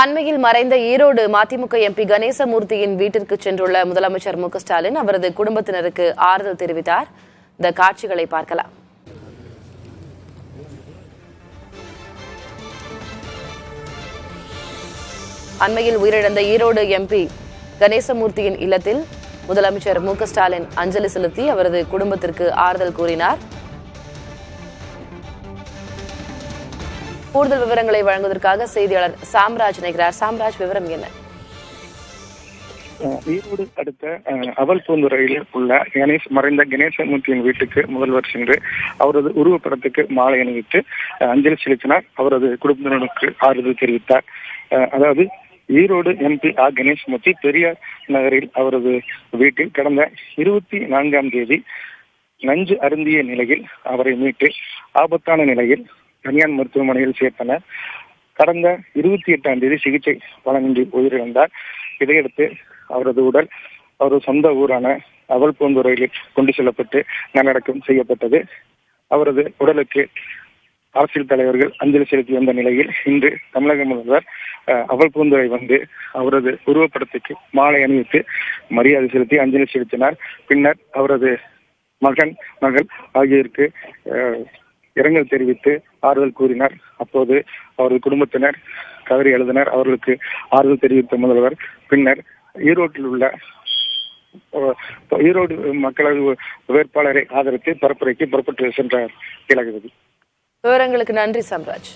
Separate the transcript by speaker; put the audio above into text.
Speaker 1: அண்மையில் மறைந்த ஈரோடு மதிமுக எம்பி கணேசமூர்த்தியின் வீட்டிற்கு சென்றுள்ள முதலமைச்சர் மு க ஸ்டாலின் அவரது குடும்பத்தினருக்கு ஆறுதல் தெரிவித்தார். இந்த காட்சிகளை பார்க்கலாம். அண்மையில் உயிரிழந்த ஈரோடு எம்பி கணேசமூர்த்தியின் இல்லத்தில் முதலமைச்சர் மு க ஸ்டாலின் அஞ்சலி செலுத்தி அவரது குடும்பத்திற்கு ஆறுதல் கூறினார். கூடுதல் விவரங்களை வழங்குவதற்காக செய்தியாளர் சாம்ராஜ் இணைகிறார். சாம்ராஜ், விவரம் என்ன?
Speaker 2: ஈரோடு அடுத்த அவல்பூந்துறையில் உள்ள மறைந்த கணேசமூர்த்தியின் வீட்டுக்கு முதல்வர் சென்று அவரது உருவப்படத்துக்கு மாலை அணிவித்து அஞ்சலி செலுத்தினார். அவரது குடும்பத்தினருக்கு ஆறுதல் தெரிவித்தார். அதாவது ஈரோடு எம்பி கணேசமூர்த்தி பெரியார் நகரில் அவரது வீட்டில் கடந்த 24ஆம் தேதி நஞ்சு அருந்திய நிலையில் அவரை மீட்டு ஆபத்தான நிலையில் தனியார் மருத்துவமனையில் சேர்த்தனர். கடந்த 28ஆம் தேதி சிகிச்சை பலனின்றி உயிரிழந்தார். இதையடுத்து அவரது உடல் அவரது சொந்த ஊரான அவல்பூந்துறையில் கொண்டு செல்லப்பட்டு நல்லடக்கம் செய்யப்பட்டது. அவரது உடலுக்கு அரசியல் தலைவர்கள் அஞ்சலி செலுத்தி வந்த நிலையில் இன்று தமிழக முதல்வர் அவல்பூந்துறை வந்து அவரது உருவப்படத்துக்கு மாலை அணிவித்து மரியாதை செலுத்தி அஞ்சலி செலுத்தினார். பின்னர் அவரது மகள் ஆகியோருக்கு இரங்கல் தெரிவித்து ஆறுதல் கூறினார். அப்போது அவரது குடும்பத்தினர் கதறி எழுதினர். அவர்களுக்கு ஆறுதல் தெரிவித்த முதல்வர் பின்னர் ஈரோடு மக்களவை வேட்பாளரை ஆதரித்து பரப்புரைக்கு புறப்பட்டு சென்றார்.
Speaker 1: விவரங்களுக்கு நன்றி சாம்ராஜ்.